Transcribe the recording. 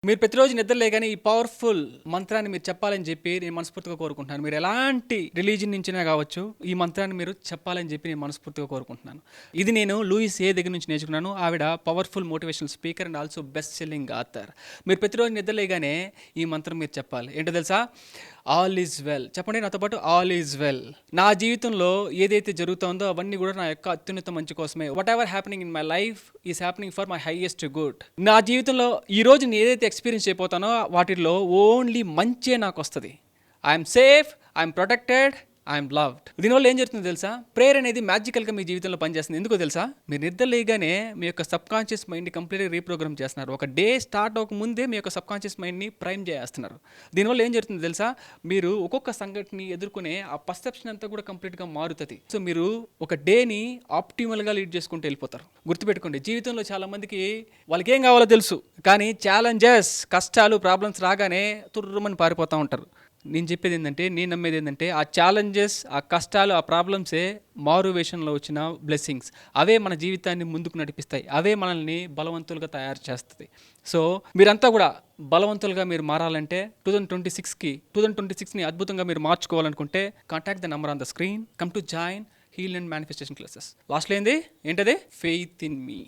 మీరు ప్రతిరోజు నిద్ర లేగానే ఈ పవర్ఫుల్ మంత్రాన్ని మీరు చెప్పాలని చెప్పి నేను మనస్ఫూర్తిగా కోరుకుంటున్నాను. మీరు ఎలాంటి రిలీజియన్ నుంచినా కావచ్చు, ఈ మంత్రాన్ని మీరు చెప్పాలని చెప్పి నేను మనస్ఫూర్తిగా కోరుకుంటున్నాను. ఇది నేను లూయిస్ ఏ దగ్గర నుంచి నేర్చుకున్నాను. ఆవిడ powerful motivational speaker and also best selling author. మీరు ప్రతిరోజు నిద్ర లేగానే ఈ మంత్రం మీరు చెప్పాలి. ఏంటో తెలుసా? All is well. చెప్పండి నాతో పాటు, ఆల్ ఈజ్ వెల్. నా జీవితంలో ఏదైతే జరుగుతుందో అవన్నీ కూడా నా యొక్క అత్యున్నత మంచి కోసమే. What ever happening in my life is happening for my highest good. నా జీవితంలో ఈ రోజు నేను ఏదైతే ఎక్స్పీరియన్స్ అయిపోతానో వాటిల్లో ఓన్లీ మంచే నాకు వస్తుంది. I'm safe, I'm protected, I'm loved. దీనివల్ల ఏం జరుగుతుందో తెలుసా? ప్రేయర్ అనేది మ్యాజికల్గా మీ జీవితంలో పనిచేస్తుంది. ఎందుకో తెలుసా? మీరు నిద్ర లేగానే మీ యొక్క సబ్ కాన్షియస్ మైండ్ని కంప్లీట్గా రీప్రోగ్రామ్ చేస్తున్నారు. ఒక డే స్టార్ట్ అవ్వక ముందే మీ యొక్క సబ్ కాన్షియస్ మైండ్ని ప్రైమ్ చేస్తున్నారు. దీనివల్ల ఏం జరుగుతుందో తెలుసా? మీరు ఒక్కొక్క సంఘటనని ఎదుర్కొనే ఆ పర్సెప్షన్ అంతా కూడా కంప్లీట్గా మారుతుంది. సో మీరు ఒక డేని ఆప్టిమల్గా లీడ్ చేసుకుంటూ వెళ్ళిపోతారు. గుర్తుపెట్టుకోండి, జీవితంలో చాలా మందికి వాళ్ళకి ఏం కావాలో తెలుసు, కానీ ఛాలెంజెస్, కష్టాలు, ప్రాబ్లమ్స్ రాగానే తుర్రుమని పారిపోతూ ఉంటారు. నేను చెప్పేది ఏంటంటే, నేను నమ్మేది ఏంటంటే, ఆ ఛాలెంజెస్, ఆ కష్టాలు, ఆ ప్రాబ్లమ్సే మారువేషన్లో వచ్చిన బ్లెస్సింగ్స్. అవే మన జీవితాన్ని ముందుకు నడిపిస్తాయి. అవే మనల్ని బలవంతులుగా తయారు చేస్తుంది. సో మీరంతా కూడా బలవంతులుగా మీరు మారాలంటే 2026ని అద్భుతంగా మీరు మార్చుకోవాలనుకుంటే contact the number on the screen. Come to join heal and manifestation classes. లాస్ట్లో ఏంటది? Faith in me.